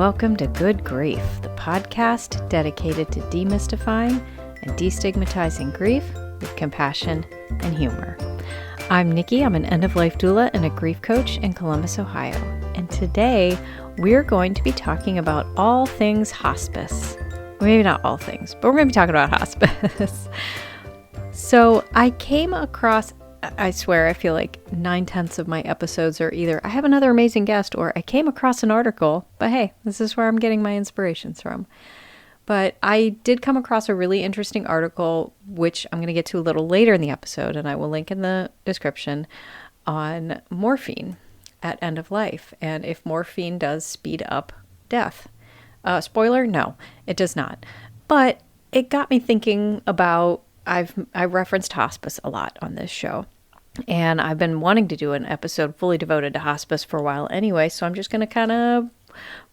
welcome to Good Grief, the podcast dedicated to demystifying and destigmatizing grief with compassion and humor. I'm Nikki. I'm an end-of-life doula and a grief coach in Columbus, Ohio. And today we're going to be talking about all things hospice. Maybe not all things, but we're going to be talking about hospice. So I came across, I swear, I feel like 9/10 of my episodes are either I have another amazing guest or I came across an article, but hey, this is where I'm getting my inspirations from. But I did come across a really interesting article, which I'm going to get to a little later in the episode, and I will link in the description, on morphine at end of life and if morphine does speed up death. Spoiler, no, it does not. But it got me thinking about, I referenced hospice a lot on this show. And I've been wanting to do an episode fully devoted to hospice for a while anyway, so I'm just going to kind of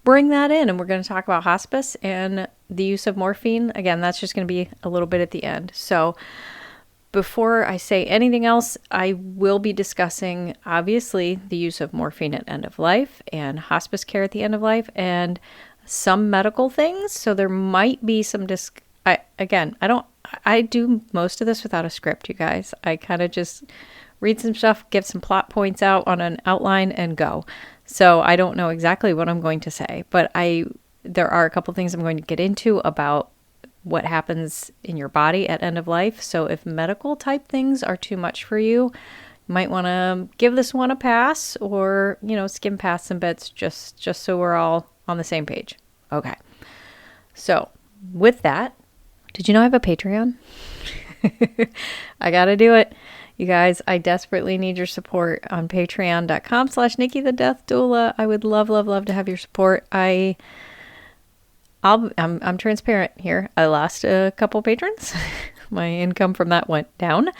bring that in, and we're going to talk about hospice and the use of morphine. Again, that's just going to be a little bit at the end. So before I say anything else, I will be discussing, obviously, the use of morphine at end of life and hospice care at the end of life and some medical things. So there might be some I do most of this without a script, you guys. I kind of just read some stuff, give some plot points out on an outline and go. So I don't know exactly what I'm going to say, but there are a couple things I'm going to get into about what happens in your body at end of life. So if medical type things are too much for you, you might want to give this one a pass or, skim past some bits just so we're all on the same page. Okay. So with that, did you know I have a Patreon? I got to do it. You guys, I desperately need your support on patreon.com/Nikki the Death Doula. I would love, love, love to have your support. I'm transparent here. I lost a couple patrons. My income from that went down.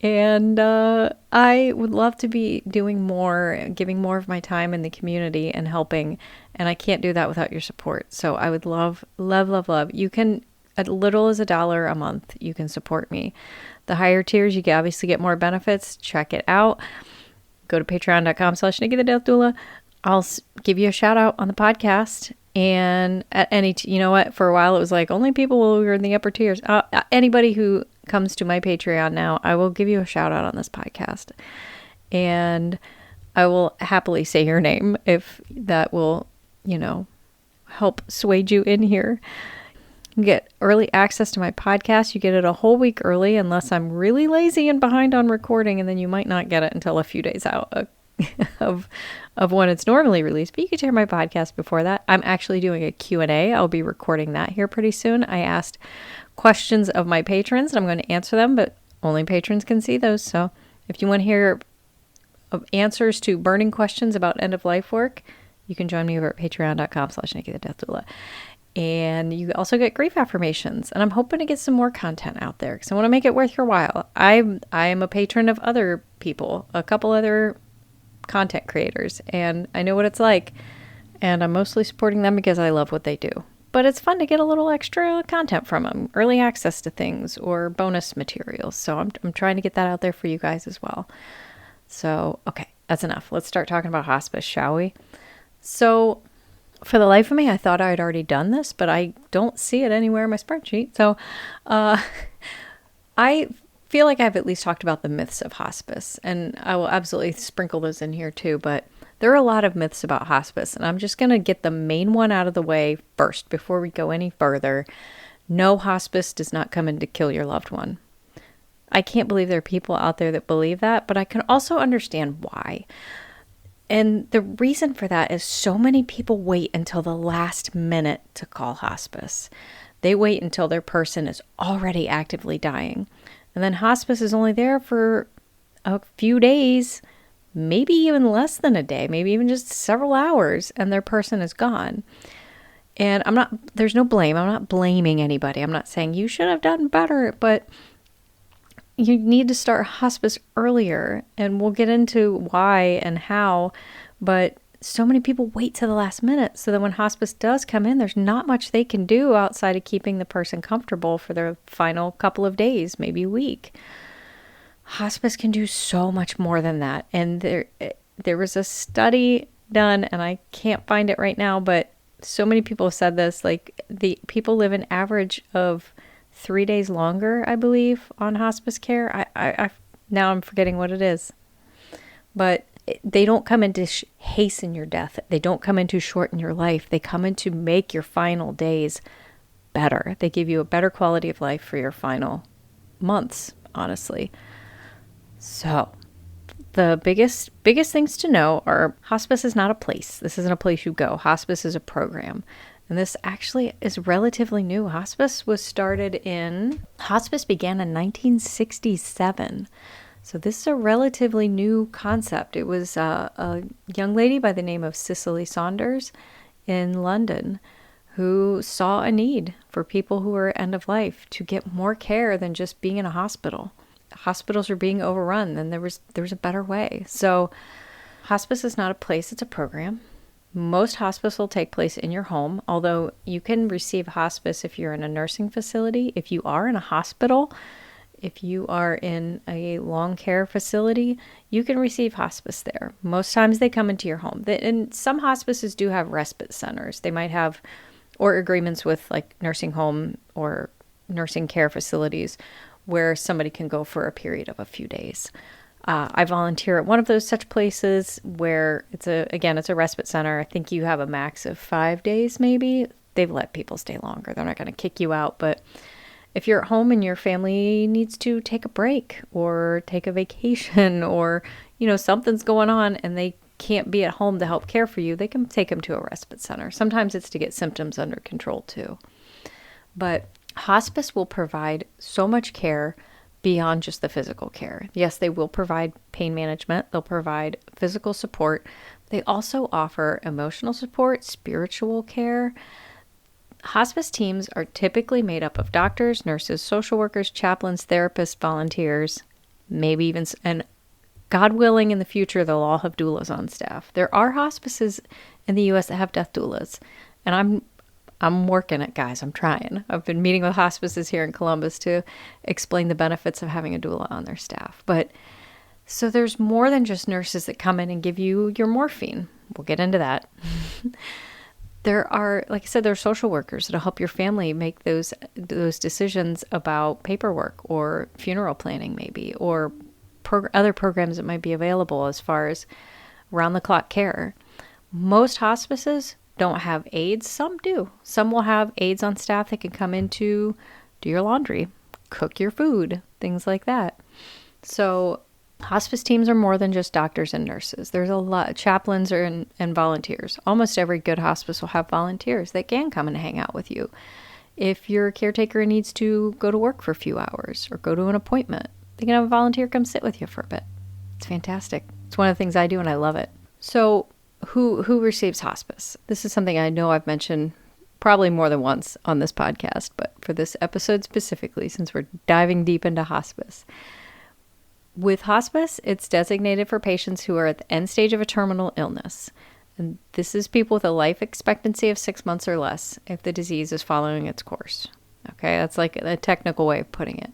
And I would love to be doing more, giving more of my time in the community and helping. And I can't do that without your support. So I would love, love, love, love. You can, as little as $1 a month, you can support me. The higher tiers, you can obviously get more benefits. Check it out. Go to patreon.com/Nikki the Death Doula. I'll give you a shout out on the podcast. And at any, you know what? For a while, it was like only people who are in the upper tiers. Anybody who comes to my Patreon now, I will give you a shout out on this podcast. And I will happily say your name if that will, help sway you in here. You get early access to my podcast. You get it a whole week early unless I'm really lazy and behind on recording, and then you might not get it until a few days out of when it's normally released. But you can hear my podcast before that. I'm actually doing a Q&A. I'll be recording that here pretty soon. I asked questions of my patrons, and I'm going to answer them, but only patrons can see those. So if you want to hear answers to burning questions about end-of-life work, you can join me over at patreon.com/Nikki the Death Doula. And you also get grief affirmations. And I'm hoping to get some more content out there because I want to make it worth your while. I am a patron of other people, a couple other content creators, and I know what it's like. And I'm mostly supporting them because I love what they do. But it's fun to get a little extra content from them, early access to things or bonus materials. So I'm trying to get that out there for you guys as well. So, okay, that's enough. Let's start talking about hospice, shall we? So for the life of me, I thought I had already done this, but I don't see it anywhere in my spreadsheet. So I feel like I've at least talked about the myths of hospice, and I will absolutely sprinkle those in here too. But there are a lot of myths about hospice, and I'm just going to get the main one out of the way first before we go any further. No, hospice does not come in to kill your loved one. I can't believe there are people out there that believe that, but I can also understand why. And the reason for that is so many people wait until the last minute to call hospice. They wait until their person is already actively dying. And then hospice is only there for a few days, maybe even less than a day, maybe even just several hours, and their person is gone. And there's no blame. I'm not blaming anybody. I'm not saying you should have done better, but you need to start hospice earlier, and we'll get into why and how, but so many people wait to the last minute so that when hospice does come in, there's not much they can do outside of keeping the person comfortable for their final couple of days, maybe a week. Hospice can do so much more than that. And there was a study done, and I can't find it right now, but so many people have said this, like the people live an average of 3 days longer, I believe, on hospice care. Now I'm forgetting what it is, but they don't come in to hasten your death. They don't come in to shorten your life. They come in to make your final days better. They give you a better quality of life for your final months, honestly. So the biggest things to know are hospice is not a place. This isn't a place you go. Hospice is a program. And this actually is relatively new. Hospice began in 1967. So this is a relatively new concept. It was a young lady by the name of Cicely Saunders in London who saw a need for people who were end of life to get more care than just being in a hospital. Hospitals are being overrun, and there was a better way. So hospice is not a place, it's a program. Most hospice will take place in your home, although you can receive hospice if you're in a nursing facility. If you are in a hospital, if you are in a long care facility, you can receive hospice there. Most times they come into your home. And some hospices do have respite centers. They might have, or agreements with like nursing home or nursing care facilities where somebody can go for a period of a few days. I volunteer at one of those such places where it's a respite center. I think you have a max of 5 days, maybe. They've let people stay longer. They're not going to kick you out. But if you're at home and your family needs to take a break or take a vacation or, something's going on and they can't be at home to help care for you, they can take them to a respite center. Sometimes it's to get symptoms under control too. But hospice will provide so much care beyond just the physical care. Yes, they will provide pain management. They'll provide physical support. They also offer emotional support, spiritual care. Hospice teams are typically made up of doctors, nurses, social workers, chaplains, therapists, volunteers, maybe even, and God willing, in the future, they'll all have doulas on staff. There are hospices in the U.S. that have death doulas, and I'm working it, guys. I'm trying. I've been meeting with hospices here in Columbus to explain the benefits of having a doula on their staff. But so there's more than just nurses that come in and give you your morphine. We'll get into that. There are, like I said, there are social workers that'll help your family make those decisions about paperwork or funeral planning, maybe, or other programs that might be available as far as round-the-clock care. Most hospices don't have aides. Some do. Some will have aides on staff that can come in to do your laundry, cook your food, things like that. So hospice teams are more than just doctors and nurses. There's a lot of chaplains and volunteers. Almost every good hospice will have volunteers that can come and hang out with you. If your caretaker needs to go to work for a few hours or go to an appointment, they can have a volunteer come sit with you for a bit. It's fantastic. It's one of the things I do and I love it. So who receives hospice? This is something I know I've mentioned probably more than once on this podcast, but for this episode specifically, since we're diving deep into hospice. With hospice, it's designated for patients who are at the end stage of a terminal illness. And this is people with a life expectancy of 6 months or less if the disease is following its course. Okay, that's like a technical way of putting it.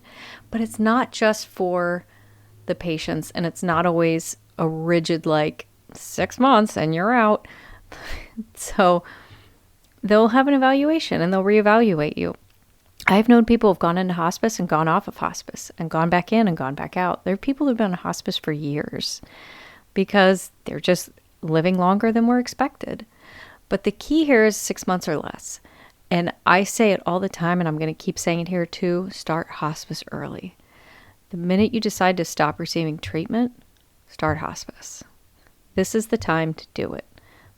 But it's not just for the patients, and it's not always a rigid, 6 months and you're out. So they'll have an evaluation and they'll reevaluate you. I've known people who've gone into hospice and gone off of hospice and gone back in and gone back out. There are people who've been in hospice for years because they're just living longer than were expected. But the key here is 6 months or less. And I say it all the time, and I'm going to keep saying it here too, start hospice early. The minute you decide to stop receiving treatment, start hospice. This is the time to do it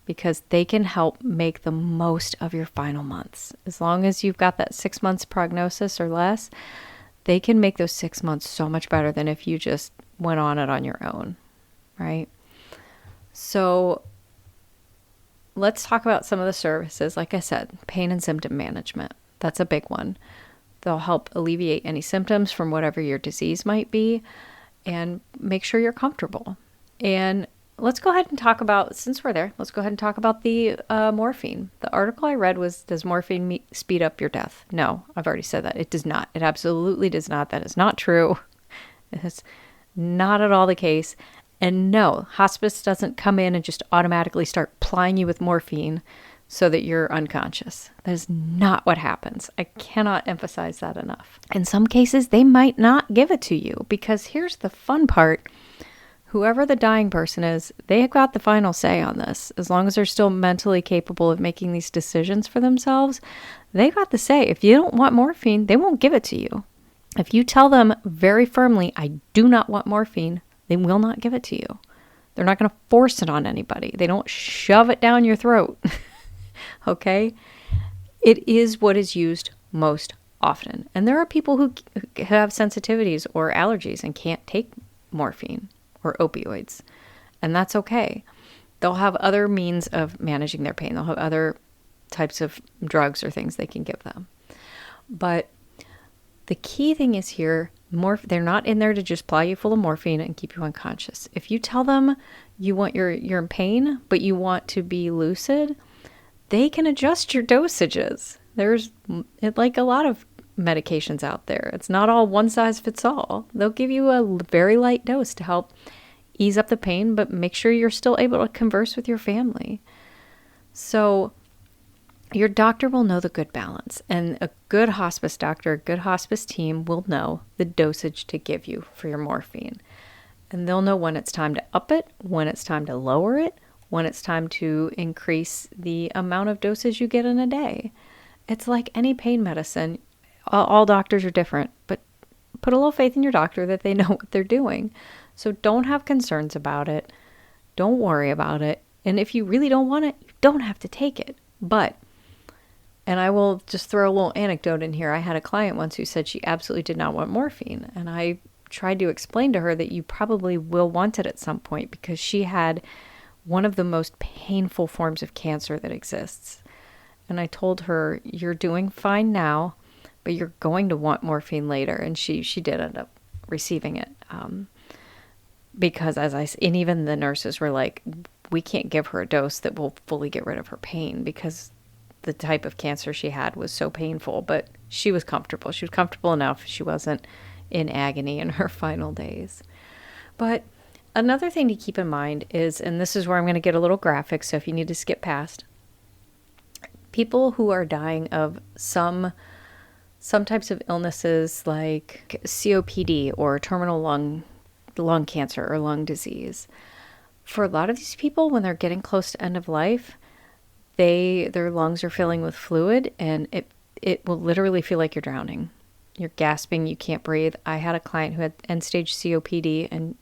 because they can help make the most of your final months. As long as you've got that 6 months prognosis or less, they can make those 6 months so much better than if you just went on it on your own, right? So let's talk about some of the services. Like I said, pain and symptom management. That's a big one. They'll help alleviate any symptoms from whatever your disease might be and make sure you're comfortable. And let's go ahead and talk about, since we're there, let's go ahead and talk about the morphine. The article I read was, does morphine speed up your death? No, I've already said that. It does not. It absolutely does not. That is not true. It's not at all the case. And no, hospice doesn't come in and just automatically start plying you with morphine so that you're unconscious. That is not what happens. I cannot emphasize that enough. In some cases, they might not give it to you, because here's the fun part. Whoever the dying person is, they have got the final say on this. As long as they're still mentally capable of making these decisions for themselves, they got the say. If you don't want morphine, they won't give it to you. If you tell them very firmly, I do not want morphine, they will not give it to you. They're not going to force it on anybody. They don't shove it down your throat. Okay? It is what is used most often. And there are people who have sensitivities or allergies and can't take morphine or opioids. And that's okay. They'll have other means of managing their pain. They'll have other types of drugs or things they can give them. But the key thing is here, they're not in there to just ply you full of morphine and keep you unconscious. If you tell them you want you're in pain, but you want to be lucid, they can adjust your dosages. There's like a lot of medications out there. It's not all one size fits all. They'll give you a very light dose to help ease up the pain, but make sure you're still able to converse with your family. So your doctor will know the good balance, and a good hospice doctor, a good hospice team will know the dosage to give you for your morphine. And they'll know when it's time to up it, when it's time to lower it, when it's time to increase the amount of dosage you get in a day. It's like any pain medicine. All doctors are different, but put a little faith in your doctor that they know what they're doing. So don't have concerns about it. Don't worry about it. And if you really don't want it, you don't have to take it. But, and I will just throw a little anecdote in here. I had a client once who said she absolutely did not want morphine. And I tried to explain to her that you probably will want it at some point, because she had one of the most painful forms of cancer that exists. And I told her, you're doing fine now, but you're going to want morphine later. And she did end up receiving it. Because and even the nurses were like, we can't give her a dose that will fully get rid of her pain, because the type of cancer she had was so painful. But she was comfortable. She was comfortable enough. She wasn't in agony in her final days. But another thing to keep in mind is, and this is where I'm going to get a little graphic, so if you need to skip past, people who are dying of some types of illnesses like COPD or terminal lung cancer or lung disease. For a lot of these people, when they're getting close to end of life, their lungs are filling with fluid, and it will literally feel like you're drowning. You're gasping, you can't breathe. I had a client who had end-stage COPD, and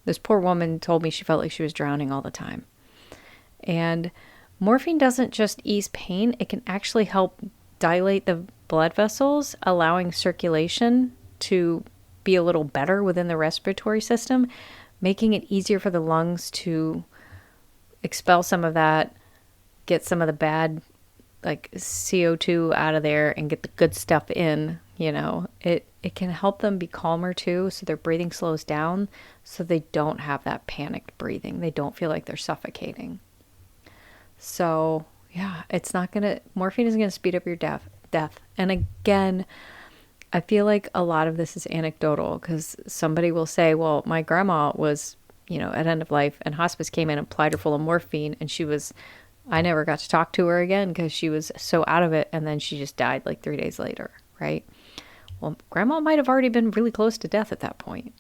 this poor woman told me she felt like she was drowning all the time. And morphine doesn't just ease pain, it can actually help dilate the blood vessels, allowing circulation to be a little better within the respiratory system, making it easier for the lungs to expel some of that, get some of the bad like CO2 out of there and get the good stuff in. It can help them be calmer too, so their breathing slows down, so they don't have that panicked breathing. They don't feel like they're suffocating. So yeah, morphine isn't gonna speed up your death. And again, I feel like a lot of this is anecdotal, because somebody will say, well, my grandma was, at end of life, and hospice came in and applied her full of morphine, and I never got to talk to her again because she was so out of it, and then she just died like 3 days later, right? Well, grandma might have already been really close to death at that point,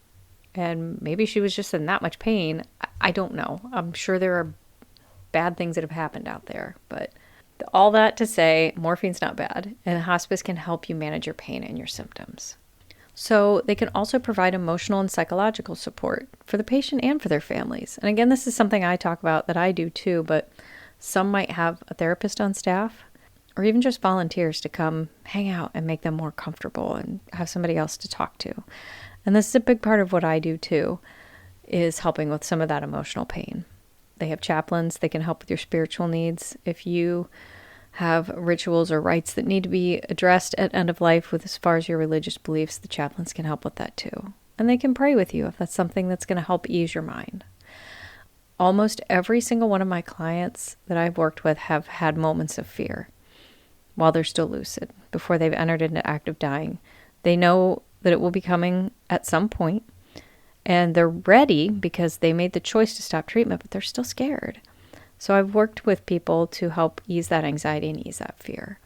and maybe she was just in that much pain. I don't know. I'm sure there are bad things that have happened out there, but all that to say, morphine's not bad, and hospice can help you manage your pain and your symptoms. So they can also provide emotional and psychological support for the patient and for their families. And again, this is something I talk about that I do too, but some might have a therapist on staff, or even just volunteers to come hang out and make them more comfortable and have somebody else to talk to. And this is a big part of what I do too, is helping with some of that emotional pain. They have chaplains. They can help with your spiritual needs. If you have rituals or rites that need to be addressed at end of life with as far as your religious beliefs, the chaplains can help with that too. And they can pray with you if that's something that's going to help ease your mind. Almost every single one of my clients that I've worked with have had moments of fear while they're still lucid, before they've entered into active dying. They know that it will be coming at some point, and they're ready because they made the choice to stop treatment, but they're still scared. So I've worked with people to help ease that anxiety and ease that fear.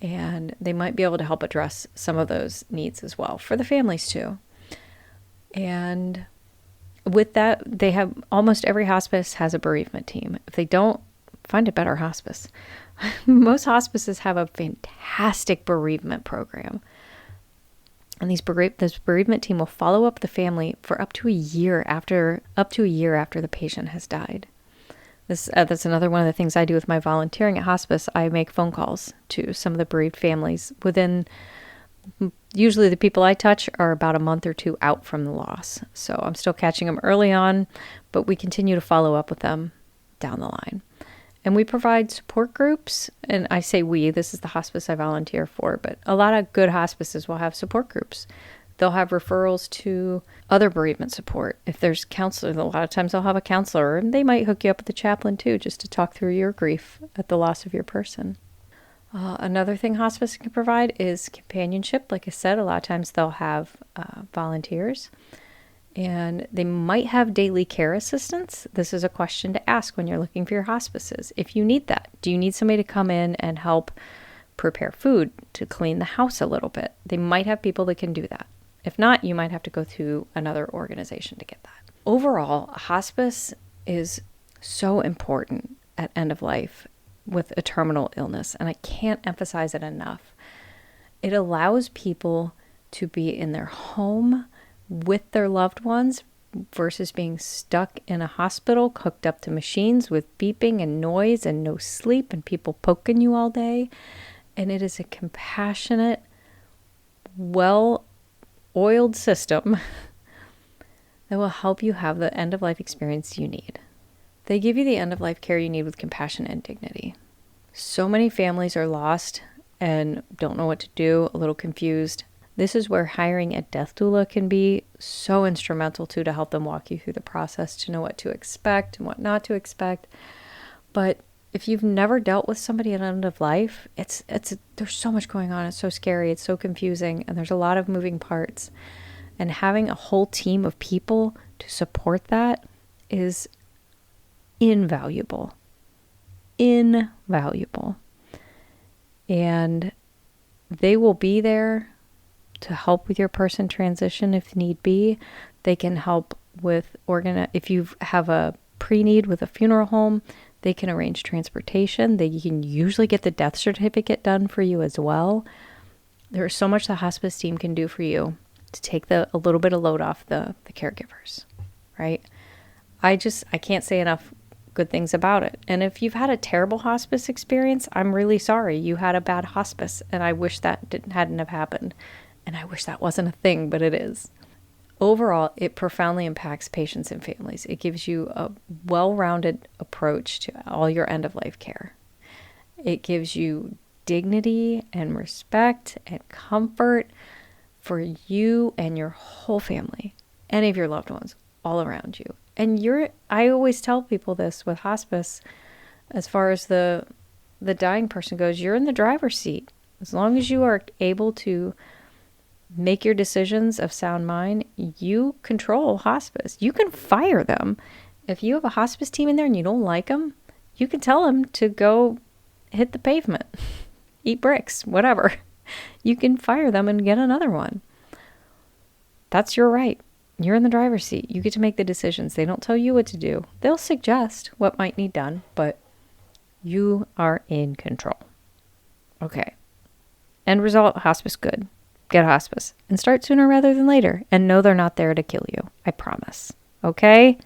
And they might be able to help address some of those needs as well for the families too. And with that, they have almost every hospice has a bereavement team. If they don't, find a better hospice. Most hospices have a fantastic bereavement program. And this bereavement team will follow up the family for up to a year after the patient has died. That's another one of the things I do with my volunteering at hospice. I make phone calls to some of the bereaved families usually the people I touch are about a month or two out from the loss. So I'm still catching them early on, but we continue to follow up with them down the line. And we provide support groups. And I say we, this is the hospice I volunteer for, but a lot of good hospices will have support groups. They'll have referrals to other bereavement support. If there's counselors, a lot of times they'll have a counselor, and they might hook you up with a chaplain too, just to talk through your grief at the loss of your person. Another thing hospice can provide is companionship. Like I said, a lot of times they'll have volunteers, and they might have daily care assistants. This is a question to ask when you're looking for your hospices. If you need that, do you need somebody to come in and help prepare food, to clean the house a little bit? They might have people that can do that. If not, you might have to go through another organization to get that. Overall, hospice is so important at end of life with a terminal illness, and I can't emphasize it enough. It allows people to be in their home with their loved ones versus being stuck in a hospital, hooked up to machines with beeping and noise and no sleep and people poking you all day. And it is a compassionate, well-oiled system that will help you have the end-of-life experience you need. They give you the end-of-life care you need with compassion and dignity. So many families are lost and don't know what to do, a little confused. This is where hiring a death doula can be so instrumental to help them walk you through the process, to know what to expect and what not to expect. But if you've never dealt with somebody at end of life, there's so much going on. It's so scary. It's so confusing. And there's a lot of moving parts. And having a whole team of people to support that is invaluable. Invaluable. And they will be there to help with your person transition if need be. They can help with if you have a pre-need with a funeral home, they can arrange transportation. They can usually get the death certificate done for you as well. There's so much the hospice team can do for you to take a little bit of load off the caregivers, right? I can't say enough good things about it. And if you've had a terrible hospice experience, I'm really sorry you had a bad hospice, and I wish that hadn't have happened. And I wish that wasn't a thing, but it is. Overall, it profoundly impacts patients and families. It gives you a well-rounded approach to all your end-of-life care. It gives you dignity and respect and comfort for you and your whole family, any of your loved ones, all around you. And I always tell people this with hospice, as far as the dying person goes, you're in the driver's seat. As long as you are able to make your decisions of sound mind, you control hospice. You can fire them. If you have a hospice team in there and you don't like them, you can tell them to go hit the pavement, eat bricks, whatever. You can fire them and get another one. That's your right. You're in the driver's seat. You get to make the decisions. They don't tell you what to do. They'll suggest what might need done, but you are in control. Okay. End result, hospice good. Get hospice and start sooner rather than later, and know they're not there to kill you. I promise. Okay?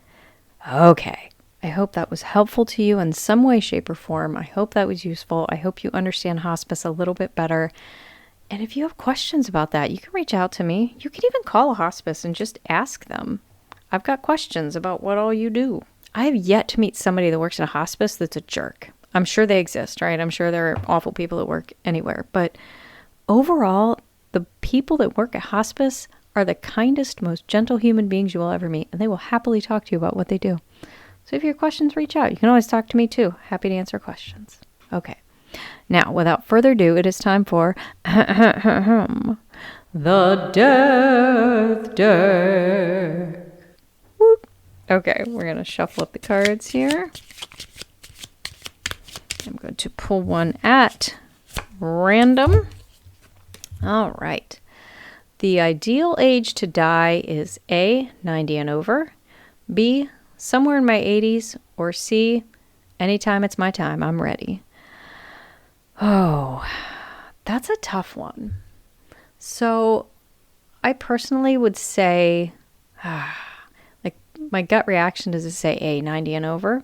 Okay. I hope that was helpful to you in some way, shape, or form. I hope that was useful. I hope you understand hospice a little bit better. And if you have questions about that, you can reach out to me. You can even call a hospice and just ask them. I've got questions about what all you do. I have yet to meet somebody that works in a hospice that's a jerk. I'm sure they exist, right? I'm sure there are awful people that work anywhere. But overall, the people that work at hospice are the kindest, most gentle human beings you will ever meet. And they will happily talk to you about what they do. So if you have questions, reach out. You can always talk to me too. Happy to answer questions. Okay. Now, without further ado, it is time for the Death Deck. Whoop. Okay, we're going to shuffle up the cards here. I'm going to pull one at random. All right. The ideal age to die is A, 90 and over, B, somewhere in my 80s, or C, anytime it's my time, I'm ready. Oh, that's a tough one. So I personally would say, like my gut reaction is to say A, 90 and over.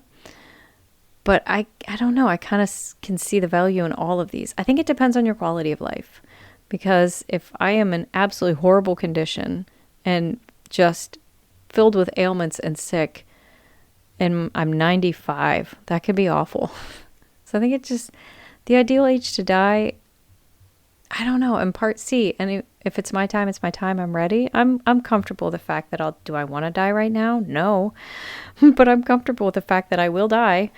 But I don't know. I kind of can see the value in all of these. I think it depends on your quality of life. Because if I am in absolutely horrible condition and just filled with ailments and sick, and I'm 95, that could be awful. So I think it's just the ideal age to die. I don't know. In part C, and if it's my time, it's my time. I'm ready. I'm comfortable with the fact that do I want to die right now? No, but I'm comfortable with the fact that I will die,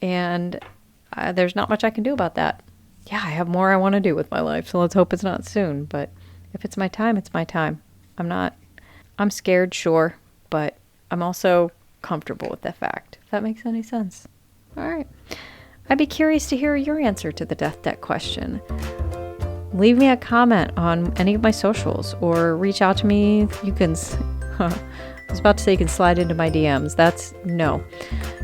and there's not much I can do about that. Yeah, I have more I want to do with my life, so let's hope it's not soon. But if it's my time, it's my time. I'm scared, sure, but I'm also comfortable with the fact, if that makes any sense. All right. I'd be curious to hear your answer to the death debt question. Leave me a comment on any of my socials or reach out to me. You can, I was about to say you can slide into my DMs. No.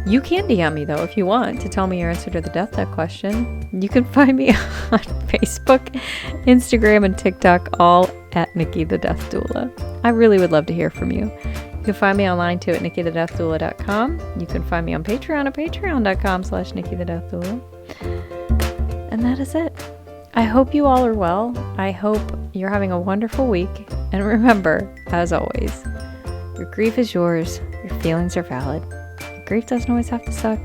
You can DM me though if you want to tell me your answer to the death debt question. You can find me on Facebook, Instagram, and TikTok, all at Nikki the Death Doula. I really would love to hear from you. You can find me online too at nikkithedeathdoula.com. You can find me on Patreon at patreon.com/nikkithedeathdoula. And that is it. I hope you all are well. I hope you're having a wonderful week. And remember, as always, your grief is yours. Your feelings are valid. Grief doesn't always have to suck.